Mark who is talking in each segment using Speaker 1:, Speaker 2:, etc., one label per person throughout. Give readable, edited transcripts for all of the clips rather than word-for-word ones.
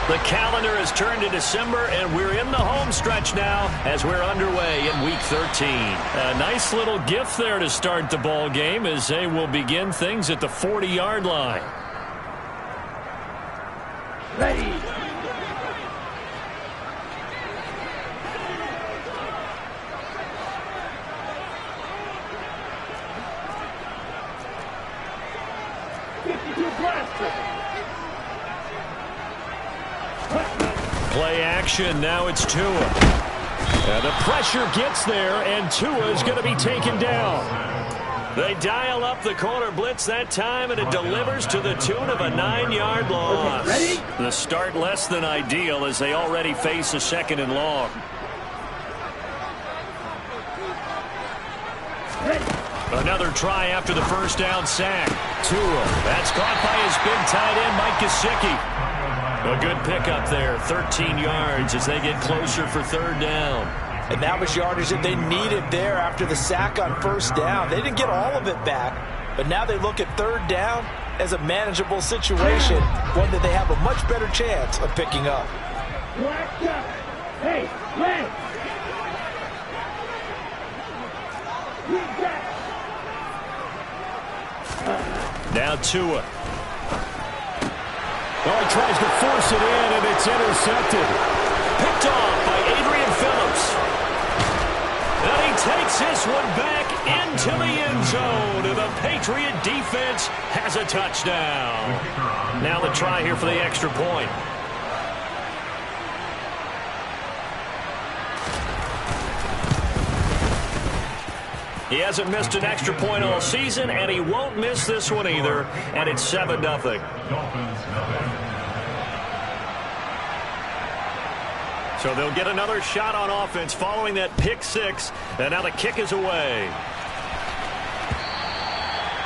Speaker 1: The calendar has turned to December, and we're in the home stretch now as we're underway in Week 13. A nice little gift there to start the ball game as they will begin things at the 40-yard line.
Speaker 2: Ready.
Speaker 1: Play action. Now it's Tua. And the pressure gets there, and Tua is going to be taken down. They dial up the corner blitz that time, and it delivers to the tune of a 9-yard loss.
Speaker 2: Ready?
Speaker 1: The start less than ideal as they already face a 2nd and long. Another try after the first down sack. Tua. That's caught by his big tight end, Mike Gesicki. A good pickup there, 13 yards as they get closer for 3rd down.
Speaker 3: And that was yardage that they needed there after the sack on 1st down. They didn't get all of it back, but now they look at 3rd down as a manageable situation, one that they have a much better chance of picking up.
Speaker 2: Hey, man.
Speaker 1: Now Tua. Oh, he tries to force it in, and it's intercepted. Picked off by Adrian Phillips. And he takes this one back into the end zone, and the Patriot defense has a touchdown. Now the try here for the extra point. He hasn't missed an extra point all season, and he won't miss this one either, and it's 7-0. So they'll get another shot on offense following that pick 6, and now the kick is away.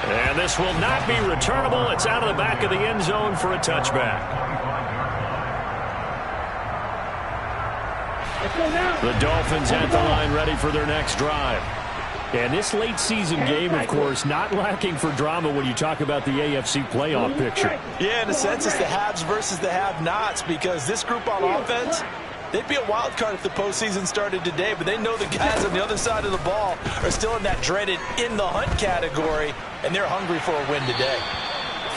Speaker 1: And this will not be returnable. It's out of the back of the end zone for a touchback. The Dolphins at the line ready for their next drive. And this late season game, of course, not lacking for drama when you talk about the AFC playoff picture.
Speaker 3: Yeah, in a sense, it's the haves versus the have-nots, because this group on offense, they'd be a wild card if the postseason started today, but they know the guys on the other side of the ball are still in that dreaded in-the-hunt category, and they're hungry for a win today.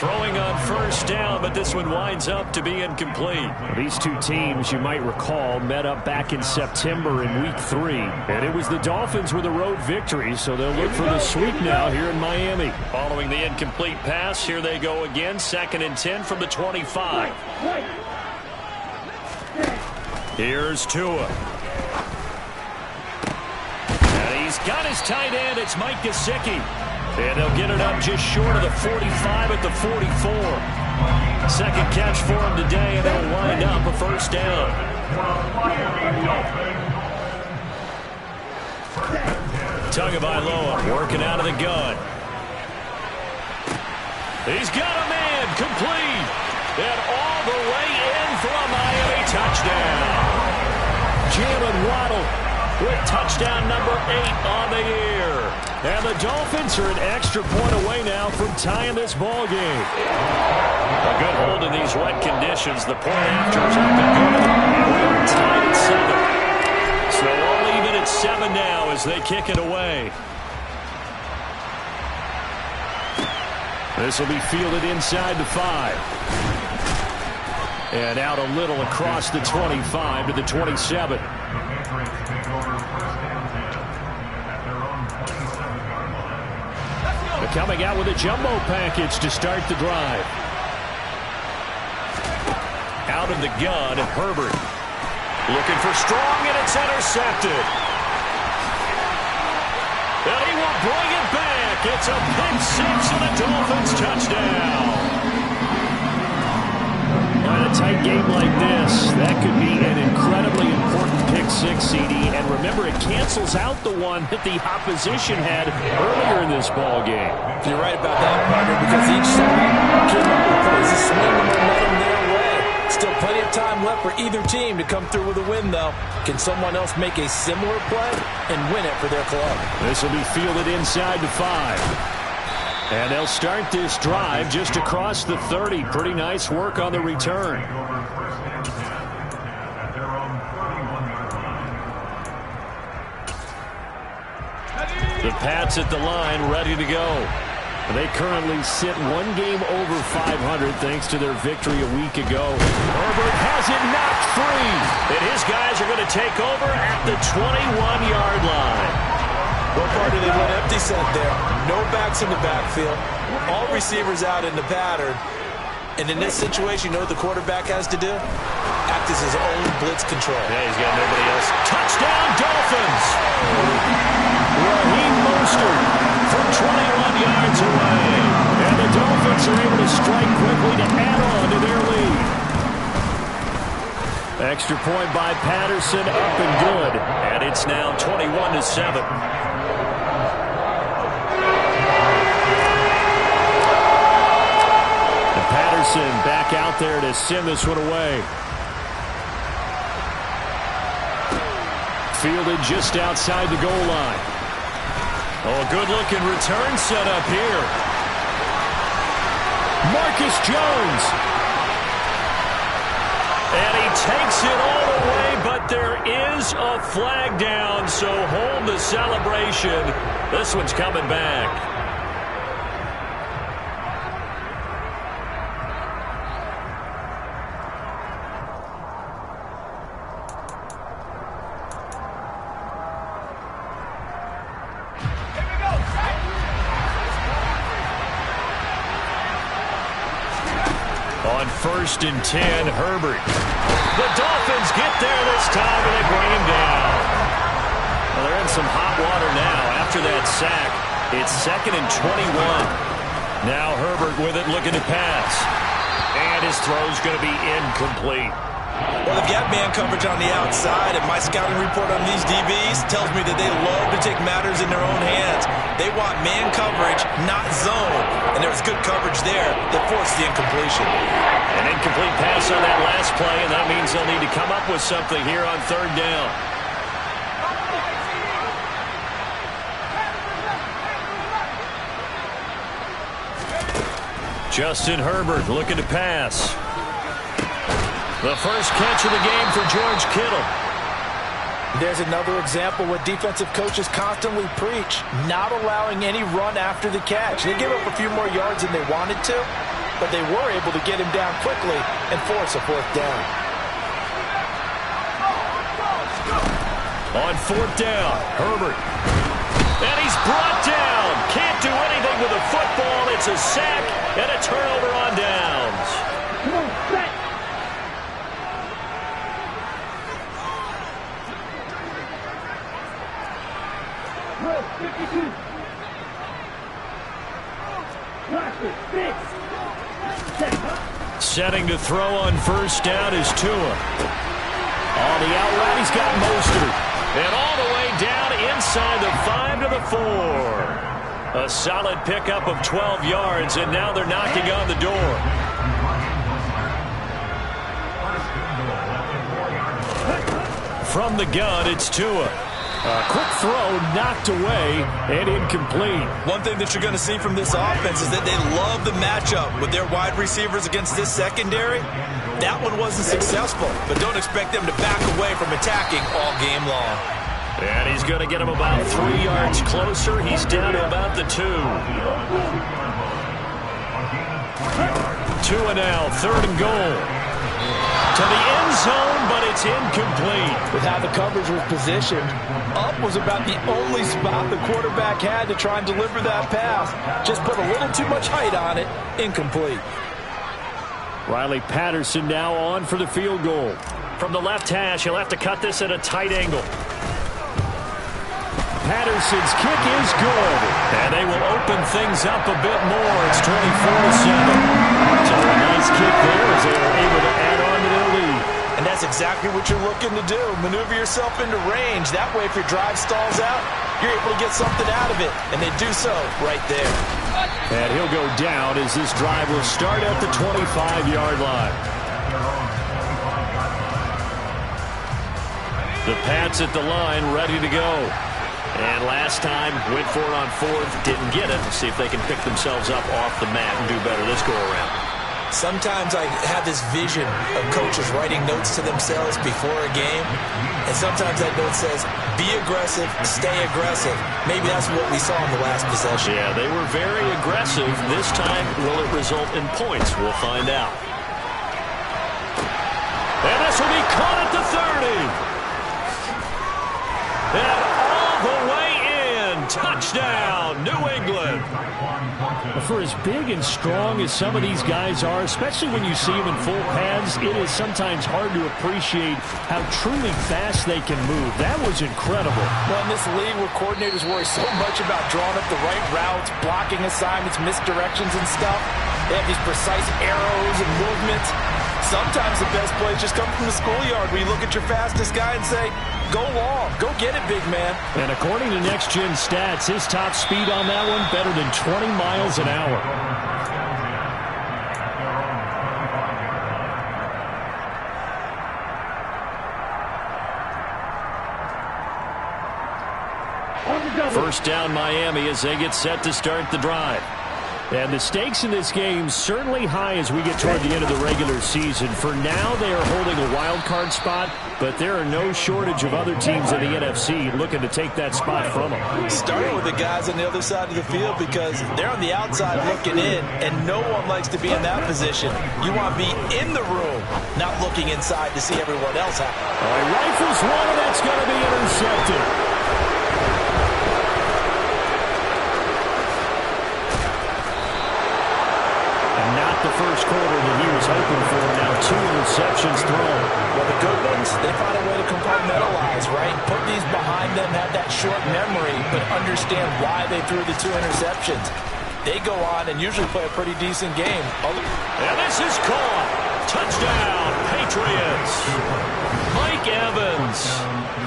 Speaker 1: Throwing on 1st down, but this one winds up to be incomplete. These two teams, you might recall, met up back in September in Week 3. And it was the Dolphins with a road victory, so they'll look for the sweep now here in Miami. Following the incomplete pass, here they go again. 2nd and 10 from the 25. Here's Tua. And he's got his tight end. It's Mike Gesicki. And they'll get it up just short of the 45 at the 44. 2nd catch for him today, and it'll wind up a 1st down. Tagovailoa working out of the gun. He's got a man complete. And all the way in for a Miami touchdown. Jalen Waddle with touchdown number 8 on the year. And the Dolphins are an extra point away now from tying this ball game. A good hold in these wet conditions. The point after is up and good. And we are tied at 7. So all even at 7 now as they kick it away. This will be fielded inside the 5. And out a little across the 25 to the 27. Coming out with a jumbo package to start the drive. Out of the gun, Herbert. Looking for Strong, and it's intercepted. And he will bring it back. It's a pick 6 and a Dolphins touchdown. In a tight game like this, that could be an incredibly important pick 6, CD. And remember, it cancels out the one that the opposition had earlier in this ball game.
Speaker 3: You're right about that, partner, because each side came up with plays to swing the momentum their way. Still plenty of time left for either team to come through with a win, though. Can someone else make a similar play and win it for their club?
Speaker 1: This will be fielded inside the 5. And they'll start this drive just across the 30. Pretty nice work on the return. Pats at the line, ready to go. They currently sit one game over 500 thanks to their victory a week ago. Herbert has it knocked free. And his guys are going to take over at the 21-yard line.
Speaker 3: What part do they went empty set there? No backs in the backfield. All receivers out in the pattern. And in this situation, you know what the quarterback has to do? Act as his own blitz control.
Speaker 1: Yeah, he's got nobody else. Touchdown, Dolphins! Raheem Mostert from 21 yards away. And the Dolphins are able to strike quickly to add on to their lead. Extra point by Patterson, up and good. And it's now 21-7. Patterson back out there to send this one away. Fielded just outside the goal line. Oh, a good-looking return set up here. Marcus Jones. And he takes it all the way, but there is a flag down, so hold the celebration. This one's coming back. On 1st and 10, Herbert. The Dolphins get there this time, and they bring him down. Well, they're in some hot water now. After that sack, it's 2nd and 21. Now Herbert with it, looking to pass. And his throw's going to be incomplete.
Speaker 3: Well, they've got man coverage on the outside, and my scouting report on these DBs tells me that they love to take matters in their own hands. They want man coverage, not zone. And there was good coverage there that forced the incompletion.
Speaker 1: An incomplete pass on that last play, and that means they'll need to come up with something here on 3rd down. Justin Herbert looking to pass. The first catch of the game for George Kittle.
Speaker 3: There's another example what defensive coaches constantly preach, not allowing any run after the catch. They gave up a few more yards than they wanted to, but they were able to get him down quickly and force a 4th down.
Speaker 1: On 4th down, Herbert. And he's brought down. Can't do anything with a football. It's a sack and a turnover on downs. Come on, back. Setting to throw on 1st down is Tua. On the out route, he's got Mostert. And all the way down inside the 5 to the 4. A solid pickup of 12 yards, and now they're knocking on the door. From the gun, it's Tua. A quick throw knocked away and incomplete.
Speaker 3: One thing that you're going to see from this offense is that they love the matchup with their wide receivers against this secondary. That one wasn't successful, but don't expect them to back away from attacking all game long.
Speaker 1: And he's going to get him about 3 yards closer. He's down to about the 2. Tua now, 3rd and goal. To the end zone, but it's incomplete.
Speaker 3: With how the coverage was positioned, up was about the only spot the quarterback had to try and deliver that pass. Just put a little too much height on it. Incomplete.
Speaker 1: Riley Patterson now on for the field goal. From the left hash, he'll have to cut this at a tight angle. Patterson's kick is good. And they will open things up a bit more. It's 24-7. So a nice kick there as they are able to add on to their lead.
Speaker 3: And that's exactly what you're looking to do. Maneuver yourself into range. That way, if your drive stalls out, you're able to get something out of it. And they do so right there.
Speaker 1: And he'll go down as this drive will start at the 25-yard line. The Pats at the line, ready to go. And last time, went for it on 4th, didn't get it. Let's see if they can pick themselves up off the mat and do better this go-around.
Speaker 3: Sometimes I have this vision of coaches writing notes to themselves before a game, and sometimes that note says, be aggressive, stay aggressive. Maybe that's what we saw in the last possession.
Speaker 1: Yeah, they were very aggressive. This time, will it result in points? We'll find out. And this will be caught at the 30. And all the way in. Touchdown, New England.
Speaker 2: For as big and strong as some of these guys are, especially when you see them in full pads, it is sometimes hard to appreciate how truly fast they can move. That was incredible.
Speaker 4: Well, in this league where coordinators worry so much about drawing up the right routes, blocking assignments, misdirections and stuff, they have these precise arrows and movements. Sometimes the best plays just come from the schoolyard where you look at your fastest guy and say, go long, go get it, big man.
Speaker 2: And according to Next Gen Stats, his top speed on that one better than 20 miles an hour.
Speaker 1: First down, Miami, as they get set to start the drive.
Speaker 2: And the stakes in this game certainly high as we get toward the end of the regular season. For now, they are holding a wild card spot, but there are no shortage of other teams in the NFC looking to take that spot from them.
Speaker 3: Starting with the guys on the other side of the field because they're on the outside looking in, and no one likes to be in that position. You want to be in the room, not looking inside to see everyone else happen.
Speaker 2: All right, rifles one, and that's going to be intercepted. The first quarter that he was hoping for. Now 2 interceptions thrown.
Speaker 3: Well, the good ones, they find a way to compartmentalize, right? Put these behind them, have that short memory, but understand why they threw the 2 interceptions. They go on and usually play a pretty decent game.
Speaker 1: And this is caught. Touchdown, Patriots. Mike Evans.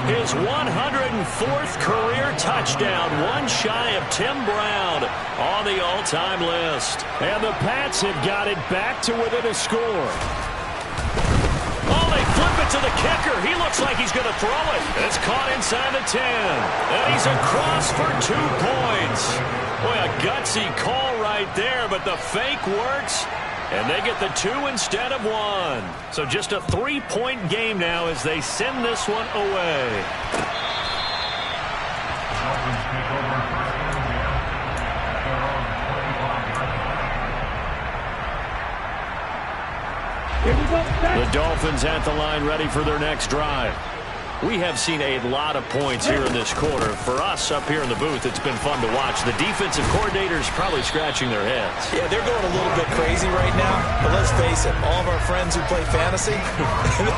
Speaker 1: His 104th career touchdown, one shy of Tim Brown on the all-time list.
Speaker 2: And the Pats have got it back to within a score.
Speaker 1: Oh, they flip it to the kicker. He looks like he's going to throw it. It's caught inside the 10. And he's across for 2 points. Boy, a gutsy call right there, but the fake works. And they get the 2 instead of 1. So just a 3-point game now as they send this one away. The Dolphins at the line ready for their next drive. We have seen a lot of points here in this quarter. For us up here in the booth, it's been fun to watch. The defensive coordinators probably scratching their heads.
Speaker 3: Yeah, they're going a little bit crazy right now. But let's face it, all of our friends who play fantasy,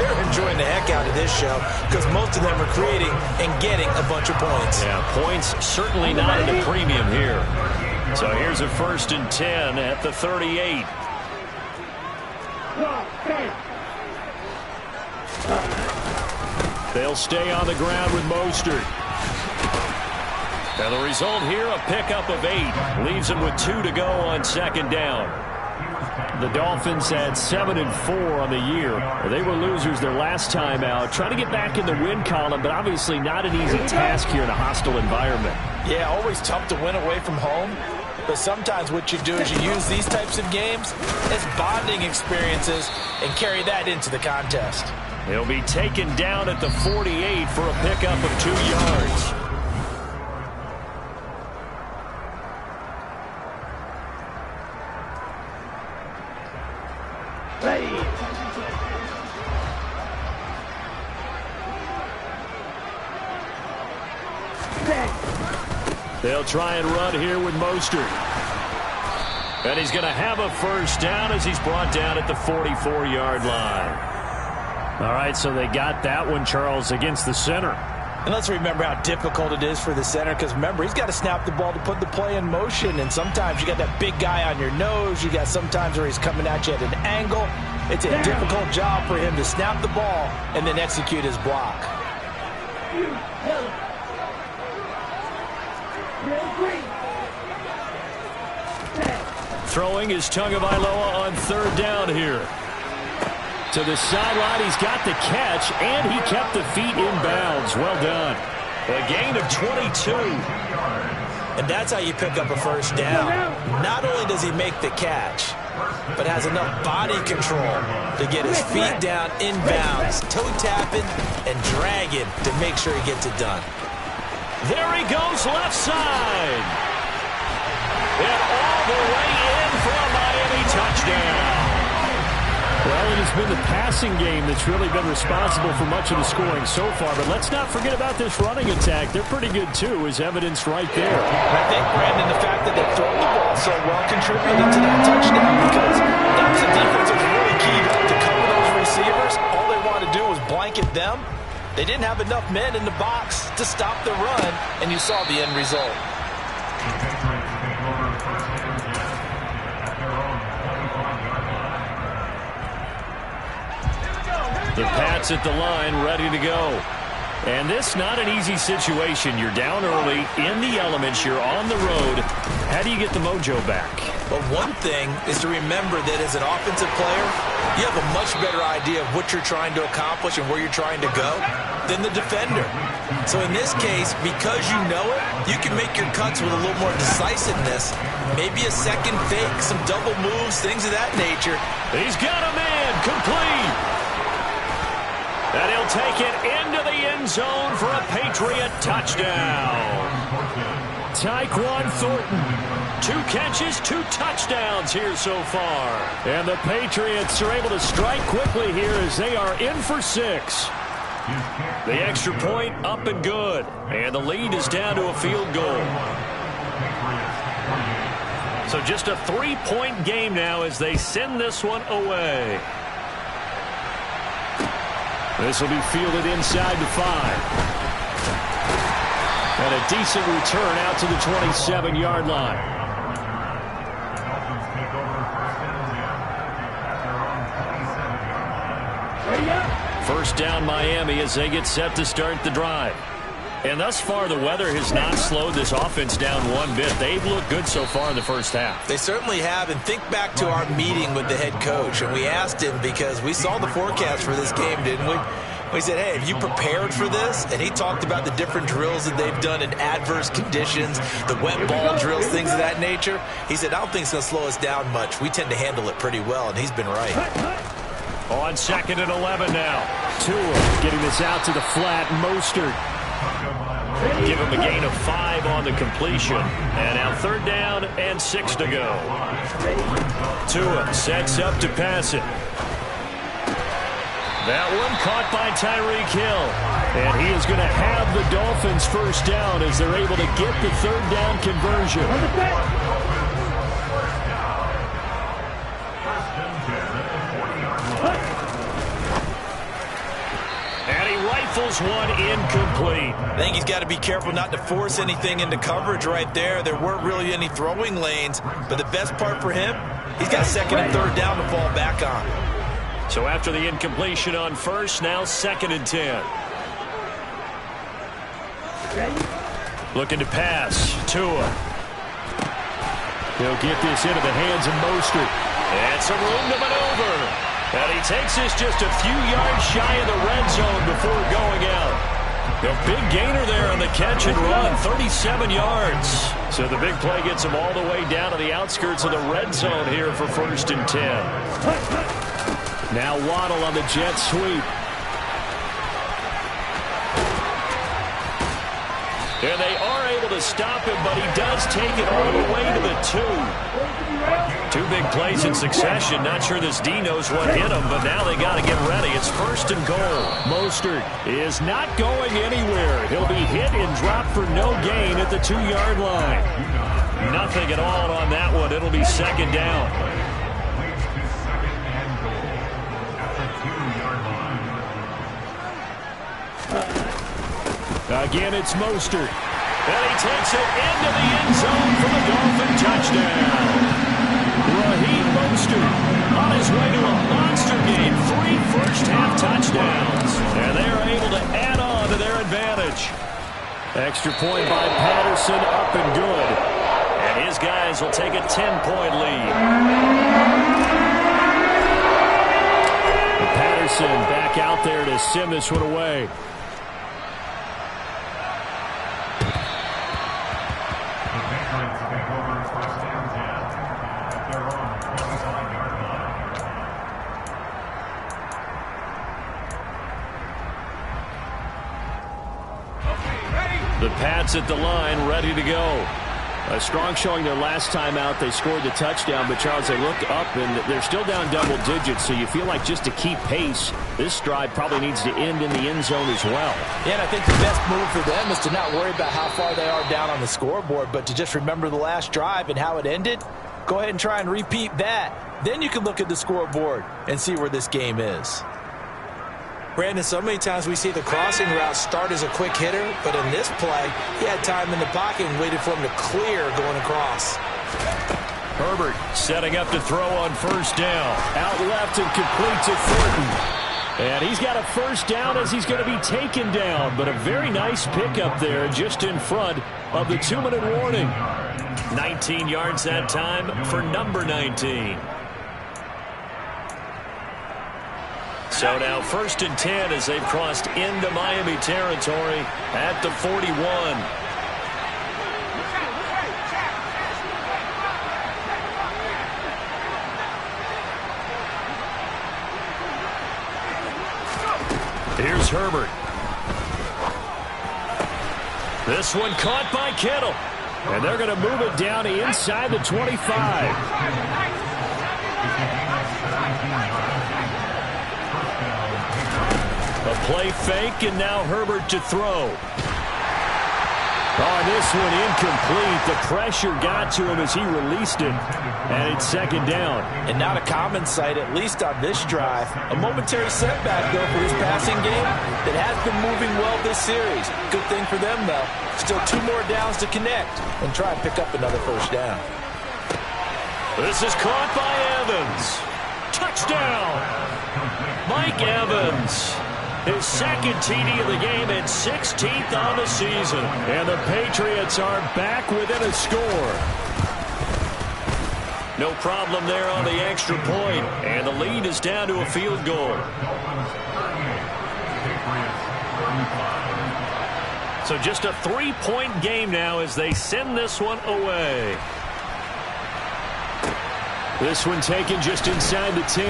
Speaker 3: they're enjoying the heck out of this show because most of them are creating and getting a bunch of points.
Speaker 1: Yeah, points certainly not at a premium here. So here's a 1st and 10 at the 38. They'll stay on the ground with Mostert. And the result here, a pickup of 8. Leaves them with 2 to go on 2nd down.
Speaker 2: The Dolphins had 7-4 on the year. They were losers their last time out. Trying to get back in the win column, but obviously not an easy task here in a hostile environment.
Speaker 3: Yeah, always tough to win away from home. But sometimes what you do is you use these types of games as bonding experiences and carry that into the contest.
Speaker 1: He'll be taken down at the 48 for a pickup of 2 yards. They'll try and run here with Mostert. And he's going to have a 1st down as he's brought down at the 44-yard line.
Speaker 2: All right, so they got that one, Charles, against the center.
Speaker 3: And let's remember how difficult it is for the center because, remember, he's got to snap the ball to put the play in motion. And sometimes you got that big guy on your nose. You got sometimes where he's coming at you at an angle. It's a difficult job for him to snap the ball and then execute his block.
Speaker 1: Throwing is Tagovailoa on 3rd down here. To the sideline, he's got the catch, and he kept the feet in bounds. Well done. A gain of 22.
Speaker 3: And that's how you pick up a 1st down. Not only does he make the catch, but has enough body control to get his feet down inbounds, toe tapping and dragging to make sure he gets it done.
Speaker 1: There he goes left side. And all the way in for a Miami touchdown.
Speaker 2: Well, it has been the passing game that's really been responsible for much of the scoring so far. But let's not forget about this running attack. They're pretty good, too, as evidenced right there.
Speaker 4: I think, Brandon, the fact that they've thrown the ball so well contributed to that touchdown because that was a defense that was really keyed up to cover those receivers. All they wanted to do was blanket them. They didn't have enough men in the box to stop the run, and you saw the end result.
Speaker 2: The Pats at the line, ready to go. And this not an easy situation. You're down early, in the elements, you're on the road. How do you get the mojo back?
Speaker 3: Well, one thing is to remember that as an offensive player, you have a much better idea of what you're trying to accomplish and where you're trying to go than the defender. So in this case, because you know it, you can make your cuts with a little more decisiveness. Maybe a second fake, some double moves, things of that nature.
Speaker 1: He's got a man, complete. And he'll take it into the end zone for a Patriot touchdown.
Speaker 2: Tyquan Thornton.
Speaker 1: 2 catches, 2 touchdowns here so far.
Speaker 2: And the Patriots are able to strike quickly here as they are in for 6.
Speaker 1: The extra point up and good. And the lead is down to a field goal. So just a 3-point game now as they send this one away.
Speaker 2: This will be fielded inside the 5. And a decent return out to the 27-yard line. First down Miami as they get set to start the drive. And thus far, the weather has not slowed this offense down one bit. They've looked good so far in the first half.
Speaker 3: They certainly have. And think back to our meeting with the head coach. And we asked him because we saw the forecast for this game, didn't we? We said, hey, have you prepared for this? And he talked about the different drills that they've done in adverse conditions, the wet ball drills, things of that nature. He said, I don't think it's going to slow us down much. We tend to handle it pretty well, and he's been right.
Speaker 2: On 2nd and 11 now. Tua getting this out to the flat. Mostert.
Speaker 1: Give him a gain of 5 on the completion. And now 3rd down and 6 to go.
Speaker 2: Tua sets up to pass it. That one caught by Tyreek Hill. And he is going to have the Dolphins first down as they're able to get the 3rd down conversion.
Speaker 1: And he rifles one incomplete.
Speaker 3: I think he's got to be careful not to force anything into coverage right there. There weren't really any throwing lanes. But the best part for him, he's got 2nd and 3rd down to fall back on.
Speaker 1: So after the incompletion on 1st, now 2nd and 10.
Speaker 2: Looking to pass. Tua. He'll get this into the hands of Mostert.
Speaker 1: And some room to maneuver. And he takes this just a few yards shy of the red zone before going out.
Speaker 2: A big gainer there on the catch and run, 37 yards. So the big play gets him all the way down to the outskirts of the red zone here for 1st and 10. Now Waddle on the jet sweep.
Speaker 1: And they are able to stop him, but he does take it all the way to the 2. 2 big plays in succession. Not sure this D knows what hit him, but now they got to get ready. It's 1st and goal.
Speaker 2: Mostert is not going anywhere. He'll be hit and dropped for no gain at the 2-yard line.
Speaker 1: Nothing at all on that one. It'll be 2nd down.
Speaker 2: Again, it's Mostert.
Speaker 1: And he takes it into the end zone for the Dolphin touchdown.
Speaker 2: Raheem Mostert
Speaker 1: on his way to a monster game. 3 first-half touchdowns. And they are able to add on to their advantage.
Speaker 2: Extra point by Patterson, up and good.
Speaker 1: And his guys will take a 10-point lead.
Speaker 2: Patterson back out there to send this one away. The Pats at the line, ready to go. A strong showing their last time out. They scored the touchdown, but Charles, they look up and they're still down double digits, so you feel like just to keep pace, this drive probably needs to end in the end zone as well.
Speaker 3: Yeah, and I think the best move for them is to not worry about how far they are down on the scoreboard, but to just remember the last drive and how it ended. Go ahead and try and repeat that. Then you can look at the scoreboard and see where this game is. Brandon, so many times we see the crossing route start as a quick hitter, but in this play, he had time in the pocket and waited for him to clear going across.
Speaker 2: Herbert setting up to throw on first down. Out left and complete to Thornton. And he's got a first down as he's going to be taken down, but a very nice pickup there just in front of the 2-minute warning. 19 yards that time for number 19. So now 1st and 10 as they've crossed into Miami territory at the 41. Here's Herbert. This one caught by Kittle. And they're going to move it down inside the 25. A play fake, and now Herbert to throw. Oh, this one incomplete. The pressure got to him as he released it. And it's 2nd down.
Speaker 3: And not a common sight, at least on this drive. A momentary setback, though, for his passing game that has been moving well this series. Good thing for them, though. Still 2 more downs to connect and try and pick up another first down.
Speaker 2: This is caught by Evans. Touchdown! Mike Evans. His 2nd TD of the game and 16th on the season. And the Patriots are back within a score. No problem there on the extra point. And the lead is down to a field goal. So just a 3-point game now as they send this one away. This one taken just inside the 10.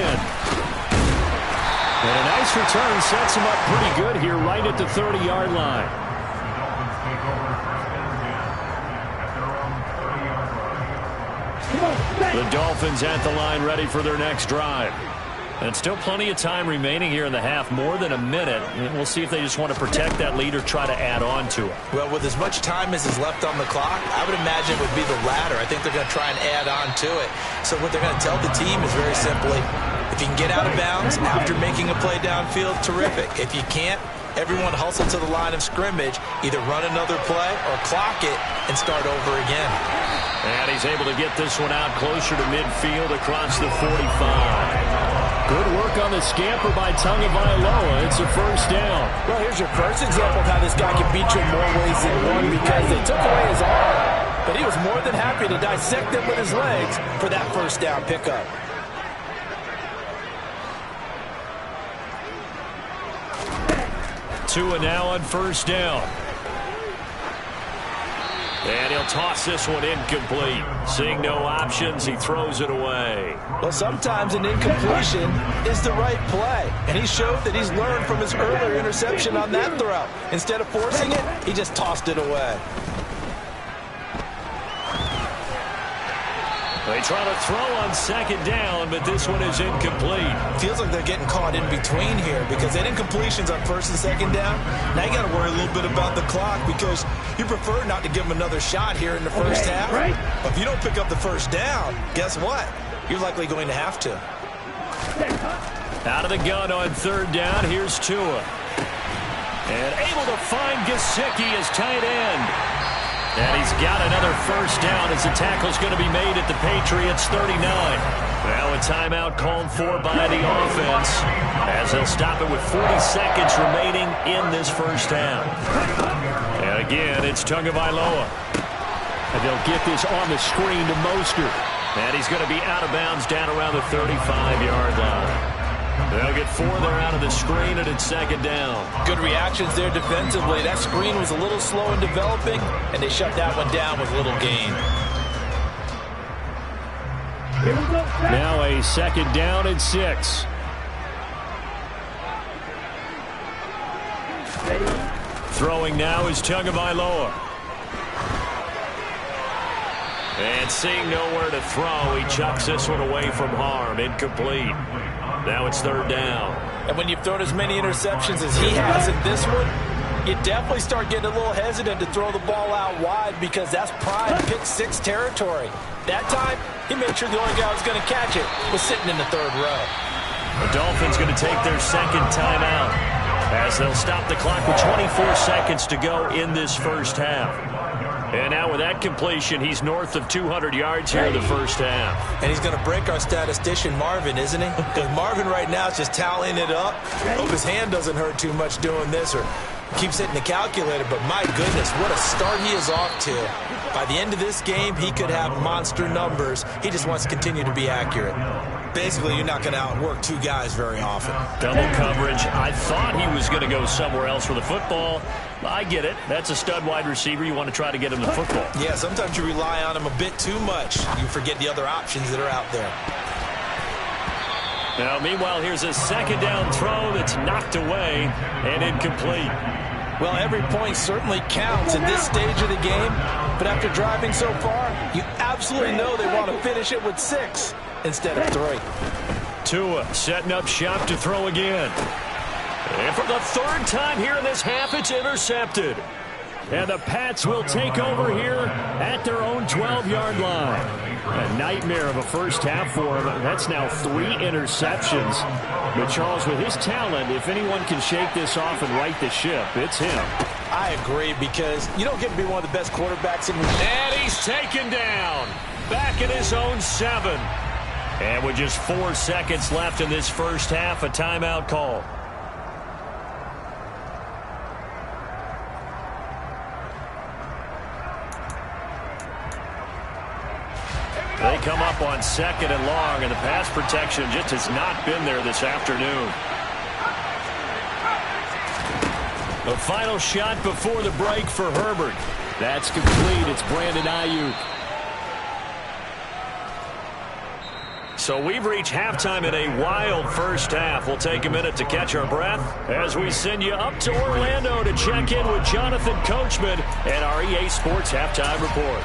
Speaker 2: And a nice return sets him up pretty good here right at the 30-yard line. The Dolphins at the line ready for their next drive. And still plenty of time remaining here in the half, more than a minute. And we'll see if they just want to protect that lead or try to add on to it.
Speaker 3: Well, with as much time as is left on the clock, I would imagine it would be the latter. I think they're going to try and add on to it. So what they're going to tell the team is very simply, if you can get out of bounds after making a play downfield, terrific. If you can't, everyone hustle to the line of scrimmage, either run another play or clock it and start over again.
Speaker 2: And he's able to get this one out closer to midfield across the 45. Good work on the scamper by Tagovailoa. It's a first down.
Speaker 3: Well, here's your first example of how this guy can beat you in more ways than one, because they took away his arm, but he was more than happy to dissect it with his legs for that first down pickup.
Speaker 2: Tua now on first down. And he'll toss this one incomplete. Seeing no options, he throws it away.
Speaker 3: Well, sometimes an incompletion is the right play. And he showed that he's learned from his earlier interception on that throw. Instead of forcing it, he just tossed it away.
Speaker 2: They try to throw on 2nd down, but this one is incomplete.
Speaker 3: Feels like they're getting caught in between here, because that incompletion's on 1st and 2nd down. Now you got to worry a little bit about the clock, because you prefer not to give them another shot here in the first half.
Speaker 1: Right.
Speaker 3: But if you don't pick up the first down, guess what? You're likely going to have to.
Speaker 2: Out of the gun on 3rd down, here's Tua. And able to find Gesicki as tight end. And he's got another first down as the tackle's going to be made at the Patriots 39. Now a timeout called for by the offense as they'll stop it with 40 seconds remaining in this first half. And again, it's Tagovailoa. And they'll get this on the screen to Mostert. And he's going to be out of bounds down around the 35-yard line. They'll get 4 there out of the screen, and it's 2nd down.
Speaker 3: Good reactions there defensively. That screen was a little slow in developing, and they shut that one down with little gain.
Speaker 2: Now a 2nd down and 6. Throwing now is Tagovailoa. And seeing nowhere to throw, he chucks this one away from harm. Incomplete. Now it's third down.
Speaker 3: And when you've thrown as many interceptions as he has in this one, you definitely start getting a little hesitant to throw the ball out wide because that's prime pick six territory. That time, he made sure the only guy who was going to catch it was sitting in the third row.
Speaker 2: The Dolphins going to take their second timeout as they'll stop the clock with 24 seconds to go in this first half. And now with that completion, he's north of 200 yards here in the first half.
Speaker 3: And he's going to break our statistician, Marvin, isn't he? Because Marvin right now is just tallying it up. Hope his hand doesn't hurt too much doing this or keeps hitting the calculator. But my goodness, what a start he is off to. By the end of this game, he could have monster numbers. He just wants to continue to be accurate. Basically, you're not going to outwork two guys very often.
Speaker 2: Double coverage. I thought he was going to go somewhere else for the football. I get it. That's a stud wide receiver. You want to try to get him the football.
Speaker 3: Yeah, sometimes you rely on him a bit too much. You forget the other options that are out there.
Speaker 2: Now, meanwhile, here's a second down throw that's knocked away and incomplete.
Speaker 3: Well, every point certainly counts in this stage of the game. But after driving so far, you absolutely know they want to finish it with 6 instead of 3.
Speaker 2: Tua setting up shop to throw again. And for the third time here in this half, it's intercepted. And the Pats will take over here at their own 12-yard line. A nightmare of a first half for him. That's now 3 interceptions. But Charles, with his talent, if anyone can shake this off and right the ship, it's him.
Speaker 3: I agree, because you don't get to be one of the best quarterbacks in the league.
Speaker 2: And he's taken down. Back in his own 7. And with just 4 seconds left in this first half, a timeout call. They come up on second and long, and the pass protection just has not been there this afternoon. The final shot before the break for Herbert. That's complete. It's Brandon Ayuk. So we've reached halftime in a wild first half. We'll take a minute to catch our breath as we send you up to Orlando to check in with Jonathan Coachman and our EA Sports Halftime Report.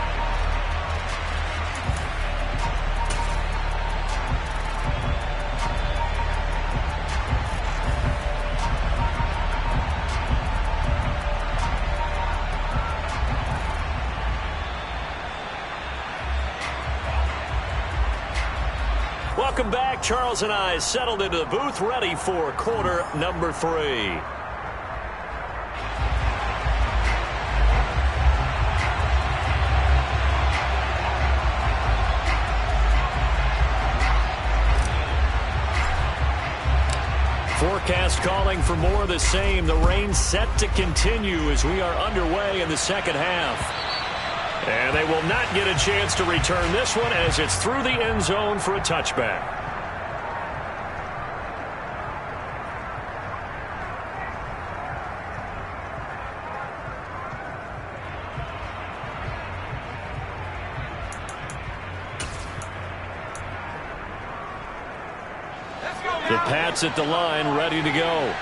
Speaker 2: Welcome back. Charles and I settled into the booth, ready for quarter number 3. Forecast calling for more of the same. The rain set to continue as we are underway in the second half. And they will not get a chance to return this one as it's through the end zone for a touchback. The Pats at the line, ready to go.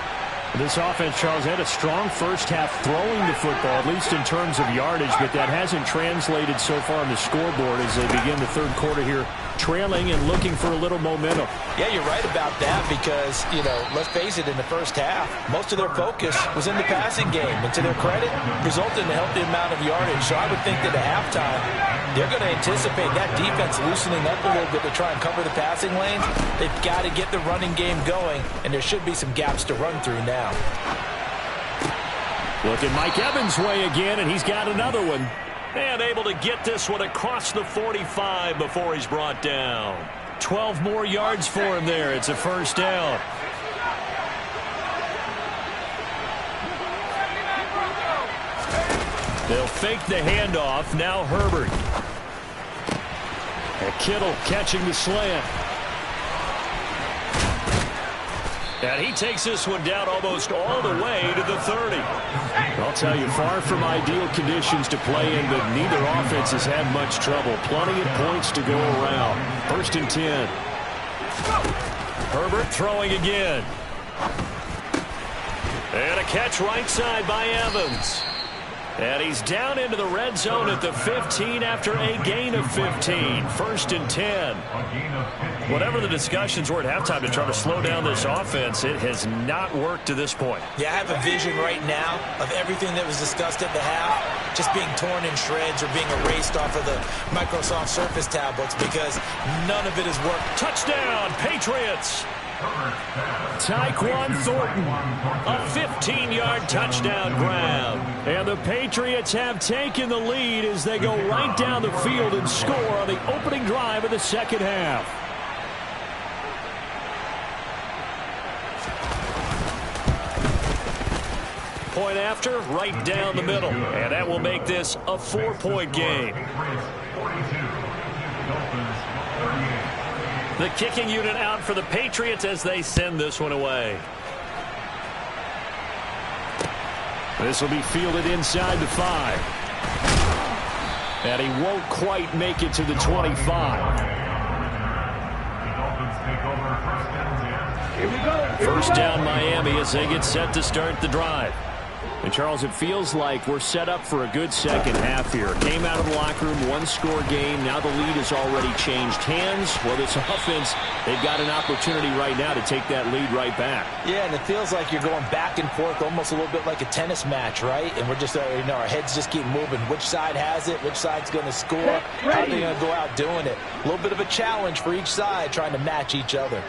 Speaker 2: This offense, Charles, had a strong first half throwing the football, at least in terms of yardage, but that hasn't translated so far on the scoreboard as they begin the third quarter here, trailing and looking for a little momentum.
Speaker 3: Yeah, you're right about that because, let's face it, in the first half, most of their focus was in the passing game. And to their credit, resulted in a healthy amount of yardage. So I would think that at halftime, they're going to anticipate that defense loosening up a little bit to try and cover the passing lanes. They've got to get the running game going, and there should be some gaps to run through now.
Speaker 2: Look at Mike Evans' way again, and he's got another one. And able to get this one across the 45 before he's brought down. 12 more yards for him there. It's a first down. They'll fake the handoff. Now Herbert. And Kittle catching the slant. And he takes this one down almost all the way to the 30. I'll tell you, far from ideal conditions to play in, but neither offense has had much trouble. Plenty of points to go around. 1st and 10. Herbert throwing again. And a catch right side by Evans. And he's down into the red zone at the 15 after a gain of 15. 1st and 10. Whatever the discussions were at halftime to try to slow down this offense, it has not worked to this point.
Speaker 3: Yeah, I have a vision right now of everything that was discussed at the half just being torn in shreds or being erased off of the Microsoft Surface tablets because none of it has worked.
Speaker 2: Touchdown, Patriots! Tyquan Thornton, a 15-yard touchdown grab. And the Patriots have taken the lead as they go right down the field and score on the opening drive of the second half. Point after, right down the middle. And that will make this a 4-point game. The kicking unit out for the Patriots as they send this one away. This will be fielded inside the 5. And he won't quite make it to the 25. First down Miami as they get set to start the drive. And, Charles, it feels like we're set up for a good second half here. Came out of the locker room, one-score game. Now the lead has already changed hands. Well, this offense, they've got an opportunity right now to take that lead right back.
Speaker 3: Yeah, and it feels like you're going back and forth almost a little bit like a tennis match, right? And we're just, our heads just keep moving. Which side has it? Which side's going to score? How are they going to go out doing it? A little bit of a challenge for each side trying to match each other.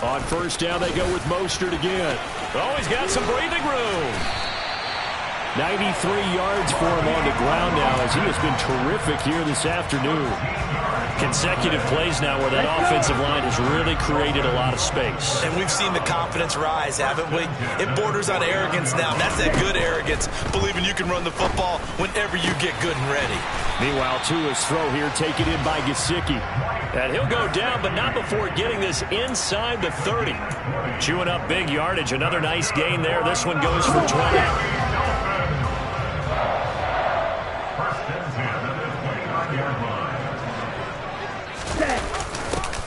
Speaker 2: On first down, they go with Mostert again. Oh, he's got some breathing room. 93 yards for him on the ground now as he has been terrific here this afternoon. Consecutive plays now where that offensive line has really created a lot of space.
Speaker 3: And we've seen the confidence rise, haven't we? It borders on arrogance now. That's that good arrogance, believing you can run the football whenever you get good and ready.
Speaker 2: Meanwhile, Tua's throw here taken in by Gesicki. And he'll go down, but not before getting this inside the 30. Chewing up big yardage. Another nice gain there. This one goes for 20.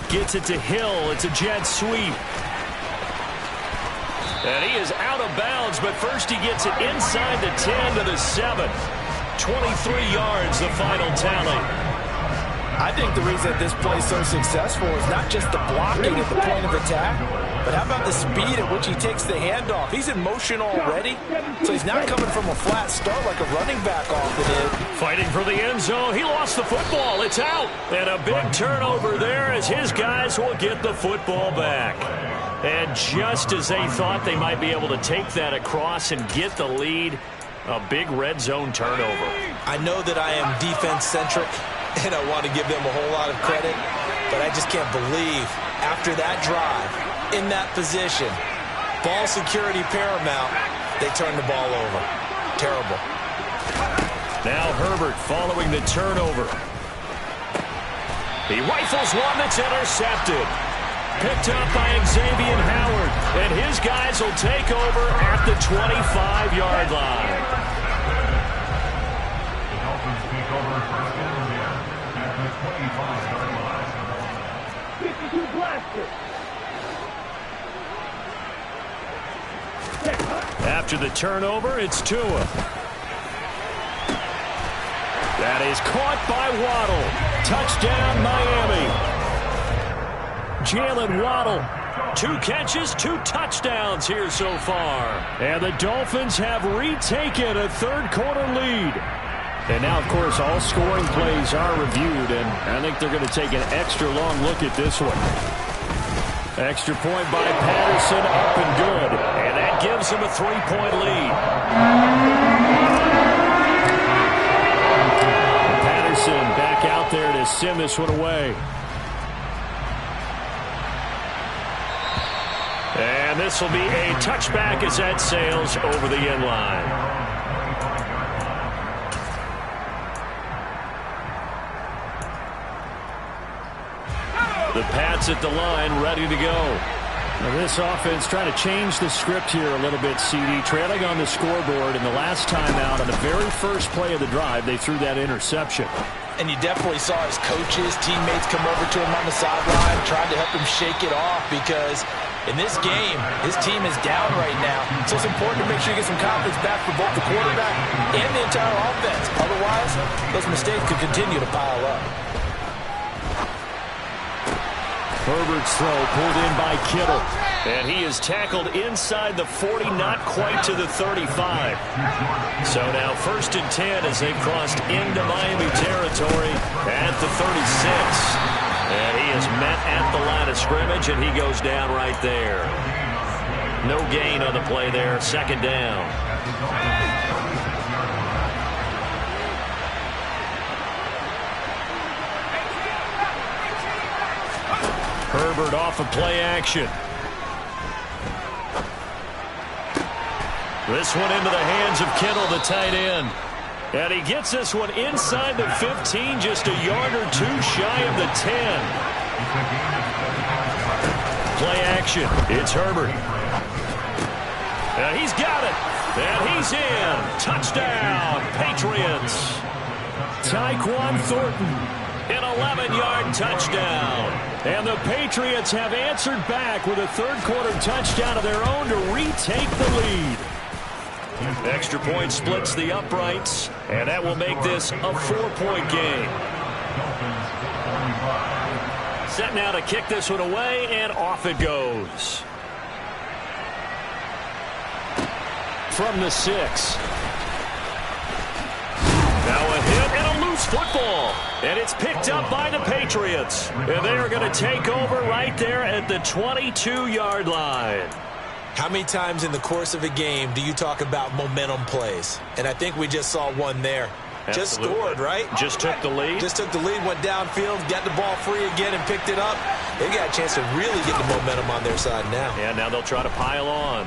Speaker 2: Gets it to Hill. It's a jet sweep. And he is out of bounds, but first he gets it inside the 10 to the 7. 23 yards, the final tally.
Speaker 4: I think the reason that this play is so successful is not just the blocking at the point of attack, but how about the speed at which he takes the handoff? He's in motion already, so he's not coming from a flat start like a running back often is.
Speaker 2: Fighting for the end zone. He lost the football. It's out. And a big turnover there as his guys will get the football back. And just as they thought they might be able to take that across and get the lead, a big red zone turnover.
Speaker 3: I know that I am defense-centric, and I want to give them a whole lot of credit, but I just can't believe after that drive, in that position, ball security paramount, they turn the ball over. Terrible.
Speaker 2: Now Herbert following the turnover. He rifles one that's intercepted. Picked up by Xavier Howard, and his guys will take over at the 25-yard line.
Speaker 5: The Dolphins take over first down again at the 25-yard line. 52 blaster.
Speaker 2: After the turnover, it's Tua. That is caught by Waddle. Touchdown, Miami. Jalen Waddle, 2 catches, 2 touchdowns here so far. And the Dolphins have retaken a third-quarter lead. And now, of course, all scoring plays are reviewed, and I think they're going to take an extra long look at this one. Extra point by Patterson, up and good. And that gives him a 3-point lead. Patterson back out there to send this one away. And this will be a touchback as that sails over the end line. The Pats at the line, ready to go. Now this offense trying to change the script here a little bit, CD. Trailing on the scoreboard, and the last time out on the very first play of the drive, they threw that interception.
Speaker 3: And you definitely saw his coaches, teammates come over to him on the sideline, tried to help him shake it off because in this game, his team is down right now. So it's important to make sure you get some confidence back for both the quarterback and the entire offense. Otherwise, those mistakes could continue to pile up.
Speaker 2: Herbert's throw pulled in by Kittle. And he is tackled inside the 40, not quite to the 35. So now 1st and 10 as they've crossed into Miami territory at the 36. And he is met at the line of scrimmage, and he goes down right there. No gain on the play there, 2nd down. Herbert off of play action. This one into the hands of Kittle, the tight end. And he gets this one inside the 15, just a yard or two shy of the 10. Play action. It's Herbert. And he's got it. And he's in. Touchdown, Patriots. Tyquan Thornton, an 11-yard touchdown. And the Patriots have answered back with a third-quarter touchdown of their own to retake the lead. Extra point splits the uprights, and that will make this a 4-point game. Set now to kick this one away, and off it goes. From the 6. Now a hit and a loose football. And it's picked up by the Patriots. And they are going to take over right there at the 22-yard line.
Speaker 3: How many times in the course of a game do you talk about momentum plays? And I think we just saw one there.
Speaker 2: Absolutely.
Speaker 3: Just scored, right?
Speaker 2: Just took the lead.
Speaker 3: Just took the lead, went downfield, got the ball free again and picked it up. They got a chance to really get the momentum on their side now.
Speaker 2: Yeah, now they'll try to pile on.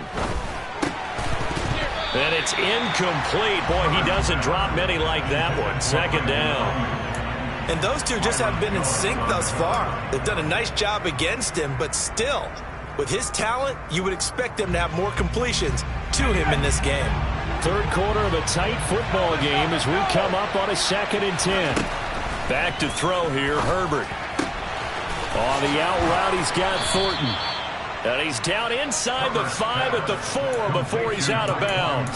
Speaker 2: And it's incomplete. Boy, he doesn't drop many like that one. 2nd down.
Speaker 3: And those two just haven't been in sync thus far. They've done a nice job against him, but still, with his talent, you would expect them to have more completions to him in this game.
Speaker 2: Third quarter of a tight football game as we come up on a 2nd and 10. Back to throw here, Herbert. On the out route, he's got Thornton. And he's down inside the 5 at the 4 before he's out of bounds.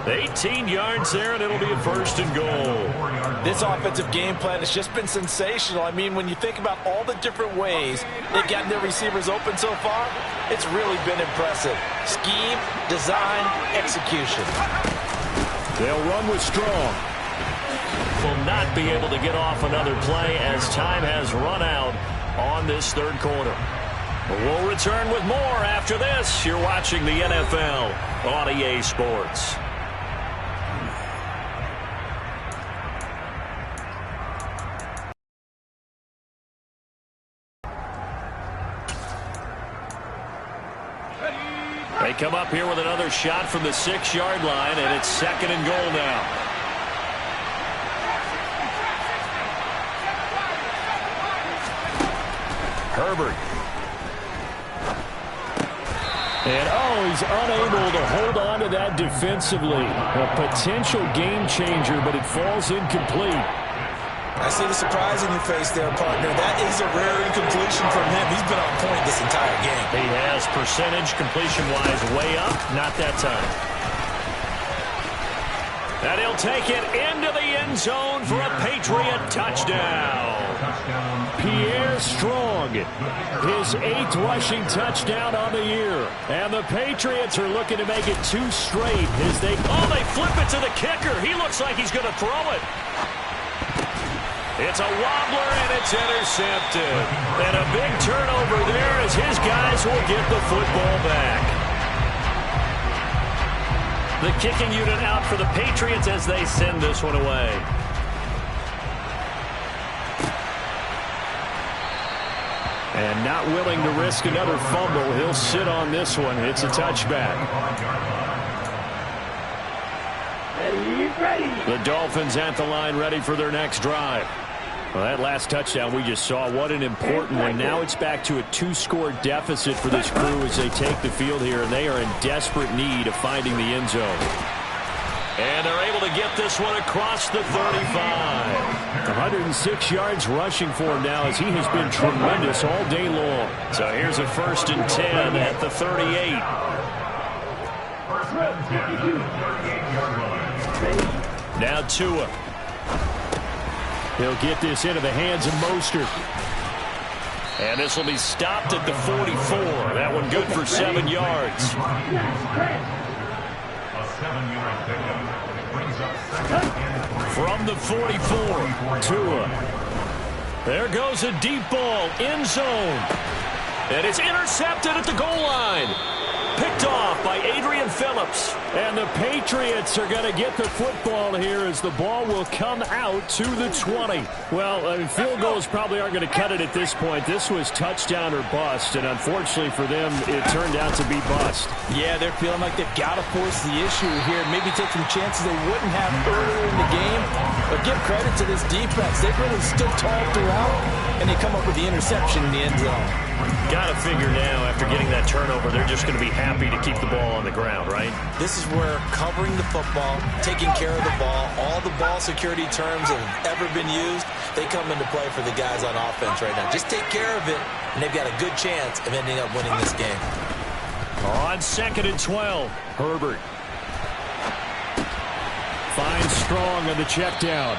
Speaker 2: 18 yards there, and it'll be a 1st and goal.
Speaker 3: This offensive game plan has just been sensational. I mean, when you think about all the different ways they've gotten their receivers open so far, it's really been impressive. Scheme, design, execution.
Speaker 2: They'll run with Strong. Will not be able to get off another play as time has run out on this third quarter. We'll return with more after this. You're watching the NFL on EA Sports. They come up here with another shot from the 6-yard line, and it's 2nd and goal now. Herbert. And, he's unable to hold on to that defensively. A potential game changer, but it falls incomplete.
Speaker 3: I see the surprise in your face there, partner. That is a rare incompletion from him. He's been on point this entire game.
Speaker 2: He has percentage completion-wise way up. Not that time. And he'll take it into the end zone for a Patriot touchdown. Pierre Strong, his 8th rushing touchdown on the year. And the Patriots are looking to make it 2 straight as they flip it to the kicker. He looks like he's going to throw it. It's a wobbler, and it's intercepted. And a big turnover there as his guys will get the football back. The kicking unit out for the Patriots as they send this one away. And not willing to risk another fumble, he'll sit on this one. It's a touchback. The Dolphins at the line ready for their next drive. Well, that last touchdown we just saw, what an important one. Now it's back to a 2-score deficit for this crew as they take the field here, and they are in desperate need of finding the end zone. And they're able to get this one across the 35. 106 yards rushing for him now as he has been tremendous all day long.
Speaker 1: So here's a 1st and 10 at the 38. Now Tua.
Speaker 2: He'll get this into the hands of Mostert.
Speaker 1: And this will be stopped at the 44. That one good for 7 yards.
Speaker 5: A 7-yard pickup. Brings up 2nd and 3.
Speaker 1: From the 44, Tua. There goes a deep ball, end zone. And it's intercepted at the goal line. Picked off by Adrian Phillips.
Speaker 2: And the Patriots are going to get the football here as the ball will come out to the 20. Well, field goals probably aren't going to cut it at this point. This was touchdown or bust, and unfortunately for them, it turned out to be bust.
Speaker 4: Yeah, they're feeling like they've got to force the issue here. Maybe take some chances they wouldn't have earlier in the game. But give credit to this defense. They've really stood tall throughout, and they come up with the interception in the end zone.
Speaker 1: Got to figure now, after getting that turnover, they're just going to be happy to keep the ball on the ground, right?
Speaker 3: This is where covering the football, taking care of the ball, all the ball security terms that have ever been used, they come into play for the guys on offense right now. Just take care of it, and they've got a good chance of ending up winning this game.
Speaker 1: On 2nd and 12,
Speaker 2: Herbert finds Strong on the check down.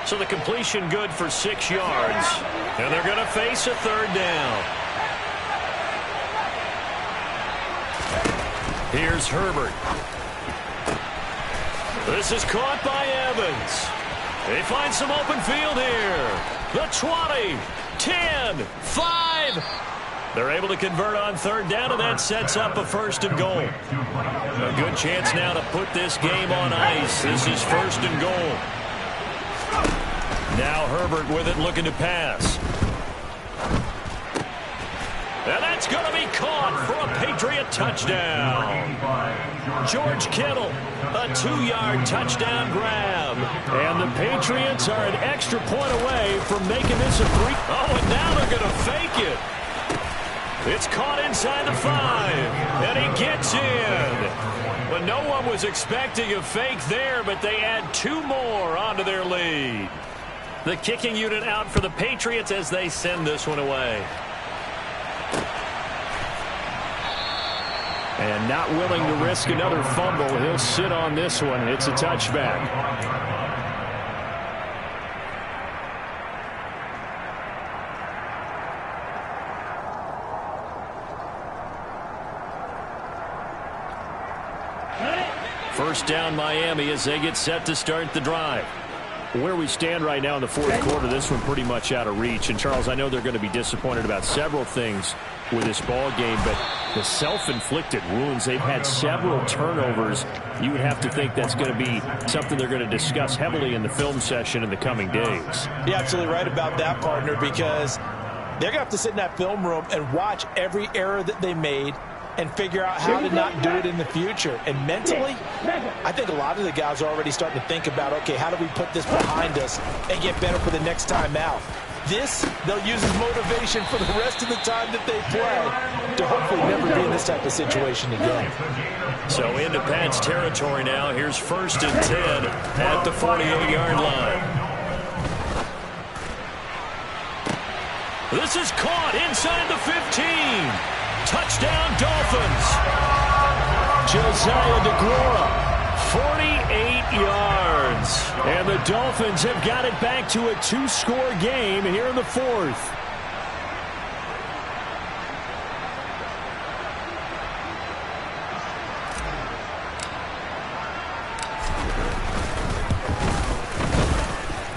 Speaker 1: so the completion good for 6 yards. And they're going to face a 3rd down. Here's Herbert. This is caught by Evans. They find some open field here. The 20, 10, 5. They're able to convert on 3rd down, and that sets up a 1st and goal. A good chance now to put this game on ice. This is 1st and goal. Now Herbert with it, looking to pass. And that's going to be caught for a Patriot touchdown. George Kittle, a 2-yard touchdown grab.
Speaker 2: And the Patriots are an extra point away from making this a 3.
Speaker 1: Oh, and now they're going to fake it. It's caught inside the 5, and he gets in. But no one was expecting a fake there, but they add 2 more onto their lead. The kicking unit out for the Patriots as they send this one away.
Speaker 2: And not willing to risk another fumble, he'll sit on this one. It's a touchback.
Speaker 1: First down Miami as they get set to start the drive.
Speaker 2: Where we stand right now in the 4th quarter, this one pretty much out of reach. And, Charles, I know they're going to be disappointed about several things with this ball game, but the self-inflicted wounds, they've had several turnovers. You would have to think that's going to be something they're going to discuss heavily in the film session in the coming days.
Speaker 3: You're absolutely right about that, partner, because they're going to have to sit in that film room and watch every error that they made and figure out how to not do it in the future. And mentally, I think a lot of the guys are already starting to think about, okay, how do we put this behind us and get better for the next time out? This, they'll use as motivation for the rest of the time that they play to hopefully never be in this type of situation again.
Speaker 1: So into Pat's territory now. Here's 1st and 10 at the 48-yard line. This is caught inside the 15. Touchdown, Dolphins.
Speaker 2: Josiah DeGuara, 48 yards. And the Dolphins have got it back to a 2-score game here in the 4th.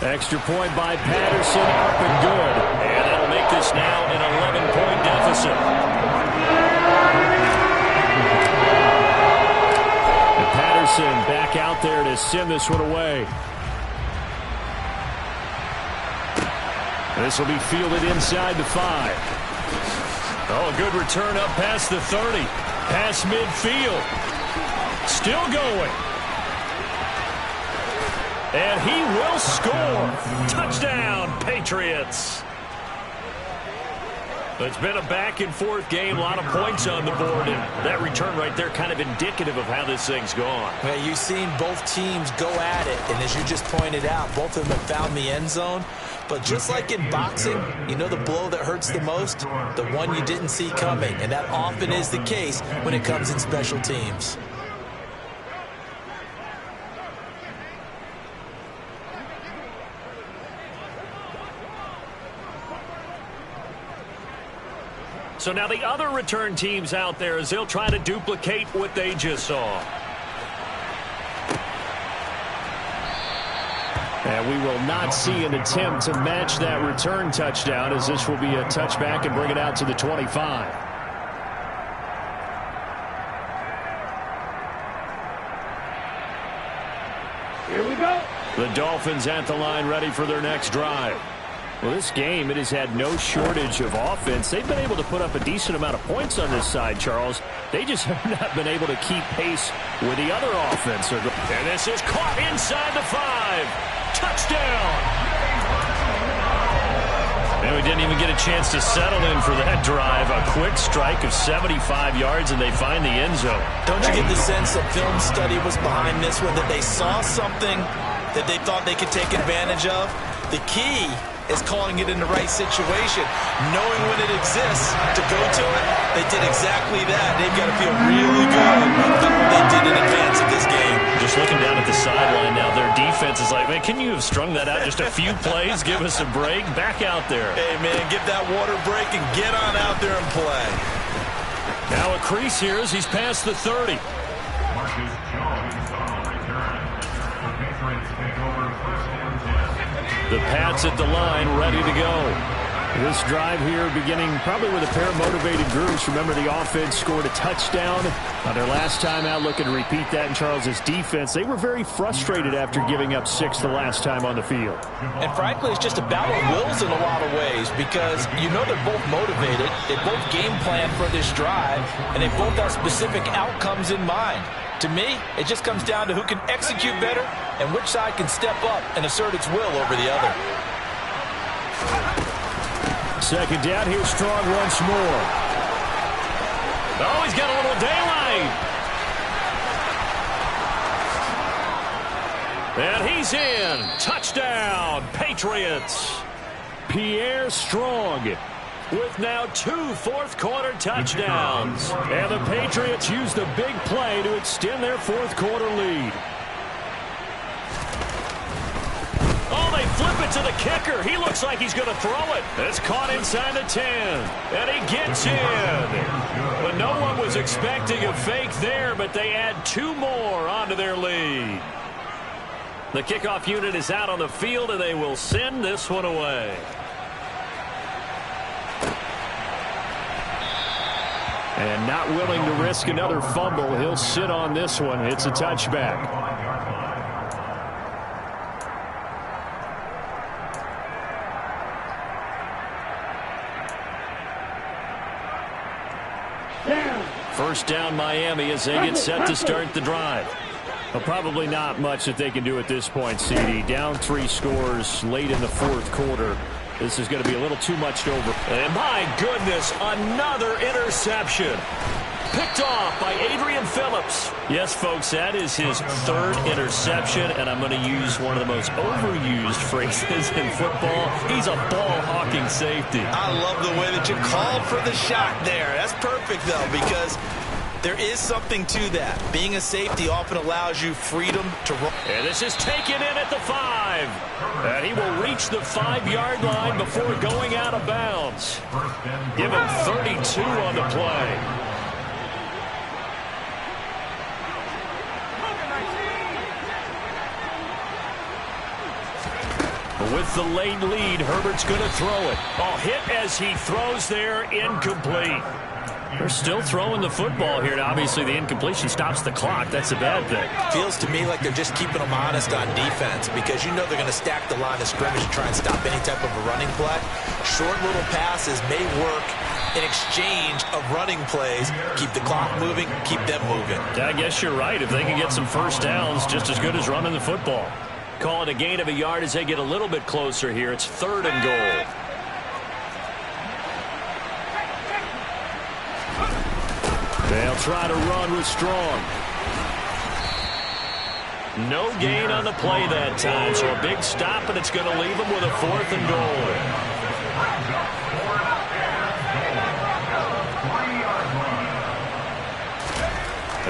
Speaker 2: Extra point by Patterson, up and good.
Speaker 1: And that'll make this now an 11-point deficit.
Speaker 2: Back out there to send this one away. This will be fielded inside the 5.
Speaker 1: Oh, good return up past the 30. Past midfield. Still going. And he will score. Touchdown, Patriots.
Speaker 2: It's been a back-and-forth game, a lot of points on the board, and that return right there kind of indicative of how this thing's gone.
Speaker 3: Well, you've seen both teams go at it, and as you just pointed out, both of them have found the end zone. But just like in boxing, you know the blow that hurts the most? The one you didn't see coming, and that often is the case when it comes in special teams.
Speaker 2: So now the other return teams out there as they'll try to duplicate what they just saw. And we will not see an attempt to match that return touchdown, as this will be a touchback and bring it out to the 25.
Speaker 5: Here we go.
Speaker 2: The Dolphins at the line, ready for their next drive. Well, this game, it has had no shortage of offense. They've been able to put up a decent amount of points on this side, Charles. They just have not been able to keep pace with the other offense. And this is caught inside the 5. Touchdown! And we didn't even get a chance to settle in for that drive. A quick strike of 75 yards, and they find the end zone.
Speaker 3: Don't you get the sense a film study was behind this one, that they saw something that they thought they could take advantage of? The key is calling it in the right situation, knowing when it exists to go to it. They did exactly that. They've got to feel really good about what they did in advance of this game.
Speaker 2: Just looking down at the sideline now, their defense is like, man, can you have strung that out just a few plays? Give us a break. Back out there.
Speaker 3: Hey, man, give that water break and get on out there and play.
Speaker 2: Now a crease here as he's past the 30.
Speaker 5: Marcus Jones on the return. The Patriots take over first and 10.
Speaker 2: The Pats at the line, ready to go. This drive here beginning probably with a pair of motivated groups. Remember, the offense scored a touchdown on their last time out. Looking to repeat that in Charles's defense. They were very frustrated after giving up 6 the last time on the field.
Speaker 3: And frankly, it's just a battle of wills in a lot of ways, because you know they're both motivated. They both game plan for this drive, and they both have specific outcomes in mind. To me, it just comes down to who can execute better and which side can step up and assert its will over the other.
Speaker 2: Second down, here's Strong once more. Oh, he's got a little daylight. And he's in. Touchdown, Patriots. Pierre Strong with now 2 fourth-quarter touchdowns. And the Patriots use the big play to extend their fourth-quarter lead. Oh, they flip it to the kicker. He looks like he's going to throw it. It's caught inside the 10. And he gets in. But no one was expecting a fake there, but they add 2 more onto their lead. The kickoff unit is out on the field, and they will send this one away. And not willing to risk another fumble, he'll sit on this one. It's a touchback. First down, Miami, as they get set to start the drive. Well, probably not much that they can do at this point, CD. Down 3 scores late in the fourth quarter. This is going to be a little too much to over. And my goodness, another interception. Picked off by Adrian Phillips. Yes, folks, that is his 3rd interception, and I'm going to use one of the most overused phrases in football. He's a ball-hawking safety.
Speaker 3: I love the way that you called for the shot there. That's perfect, though, because there is something to that. Being a safety often allows you freedom to run.
Speaker 2: And this is taken in at the 5. And he will reach the 5-yard line before going out of bounds. Give him 32 on the play. With the late lead, Herbert's going to throw it. Oh, hit as he throws there, incomplete. They're still throwing the football here, and obviously the incompletion stops the clock. That's a bad thing.
Speaker 3: Feels to me like they're just keeping them honest on defense, because you know they're going to stack the line of scrimmage and try and stop any type of a running play. Short little passes may work in exchange of running plays. Keep the clock moving, keep them moving.
Speaker 2: I guess you're right. If they can get some first downs, just as good as running the football. Call it a gain of a yard as they get a little bit closer here. It's 3rd and goal. They'll try to run with Strong.
Speaker 1: No gain on the play that time, so a big stop, and it's going to leave them with a 4th and goal.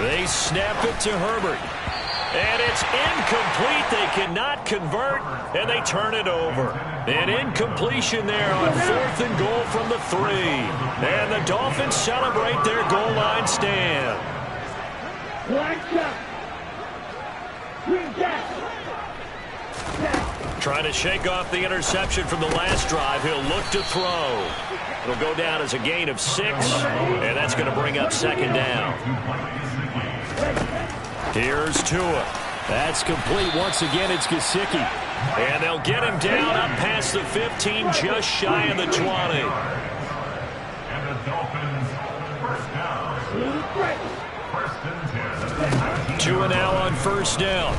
Speaker 1: They snap it to Herbert. And it's incomplete. They cannot convert, and they turn it over. An incompletion there on 4th and goal from the 3. And the Dolphins celebrate their goal line stand. Trying to shake off the interception from the last drive. He'll look to throw. It'll go down as a gain of 6, and that's going to bring up 2nd down. Here's Tua. That's complete. Once again, it's Gesicki. And they'll get him down up past the 15, just shy of the 20.
Speaker 5: And the Dolphins, first down. First and 10.
Speaker 1: Tua now on 1st down.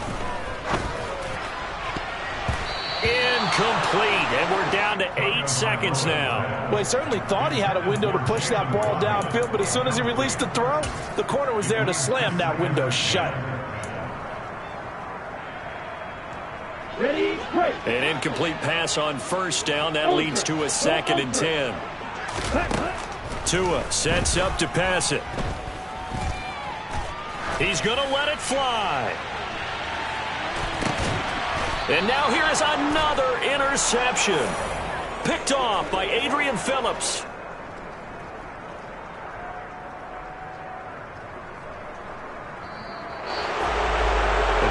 Speaker 1: Incomplete, and we're down to 8 seconds now.
Speaker 3: Well, he certainly thought he had a window to push that ball downfield, but as soon as he released the throw, the corner was there to slam that window shut.
Speaker 1: An incomplete pass on 1st down. That leads to a 2nd and 10. Tua sets up to pass it. He's going to let it fly. And now here is another interception. Picked off by Adrian Phillips.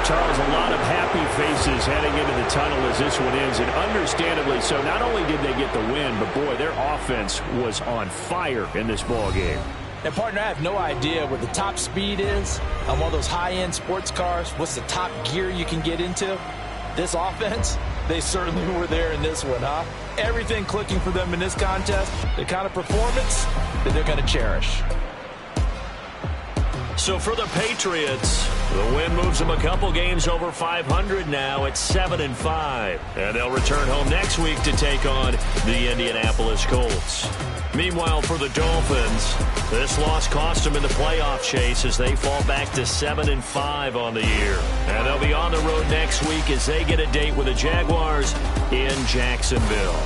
Speaker 2: Charles, a lot of happy faces heading into the tunnel as this one ends, and understandably so. Not only did they get the win, but boy, their offense was on fire in this ball game.
Speaker 3: And partner, I have no idea what the top speed is on one of those high-end sports cars. What's the top gear you can get into? This offense, they certainly were there in this one, huh? Everything clicking for them in this contest, the kind of performance that they're going to cherish.
Speaker 1: So for the Patriots, the win moves them a couple games over 500 now at 7-5. And they'll return home next week to take on the Indianapolis Colts. Meanwhile, for the Dolphins, this loss cost them in the playoff chase as they fall back to 7-5 on the year. And they'll be on the road next week as they get a date with the Jaguars in Jacksonville.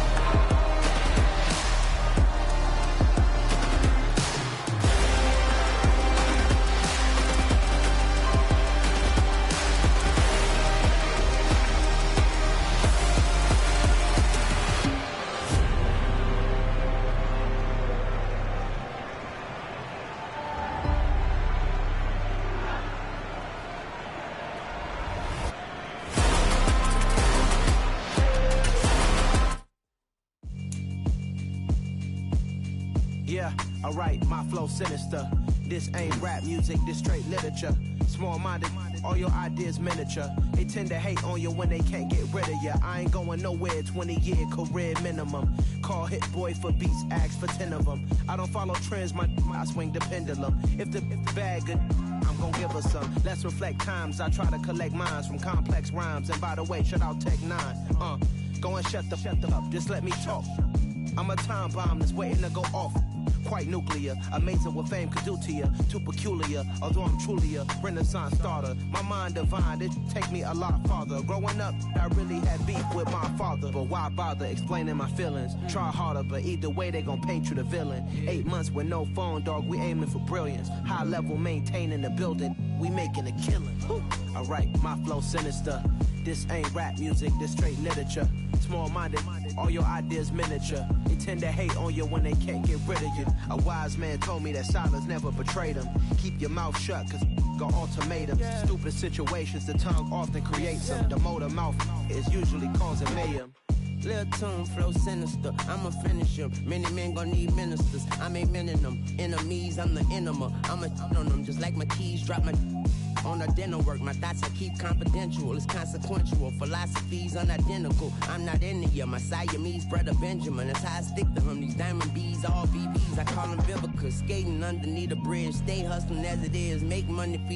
Speaker 6: Yeah, alright, my flow sinister. This ain't rap music, this straight literature. Small-minded, all your ideas miniature. They tend to hate on you when they can't get rid of you. I ain't going nowhere, 20-year career minimum. Call Hit Boy for beats, ask for 10 of them. I don't follow trends, I swing the pendulum. If the bag good, I'm gonna give her some. Let's reflect times, I try to collect minds from complex rhymes. And by the way, shout out Tech 9. Go and shut the up, just let me talk. I'm a time bomb that's waiting to go off. Quite nuclear, amazing what fame could do to you. Too peculiar, although I'm truly a renaissance starter. My mind divine, it take me a lot farther. Growing up, I really had beef with my father. But why bother explaining my feelings? Try harder, but either way they gon' paint you the villain. 8 months with no phone, dog, we aiming for brilliance. High level maintaining the building, we making a killing. Alright, my flow sinister. This ain't rap music, this straight literature. Small-minded, all your ideas miniature. They tend to hate on you when they can't get rid of you. A wise man told me that silence never betrayed them. Keep your mouth shut, cause got ultimatums. Stupid situations, the tongue often creates them. The motor mouth is usually causing mayhem.
Speaker 7: Lil' tune, flow sinister, I'ma finish him. Many men gon' need ministers, I make men in them. Enemies, I'm the enema, I'ma on them. Just like my keys, drop my on the dinner work. My thoughts I keep confidential, it's consequential. Philosophies unidentical, I'm not in the year. My Siamese brother Benjamin, that's how I stick to him. These diamond bees, all BBs, I call them Vivica. Skating underneath a bridge, stay hustling as it is, make money for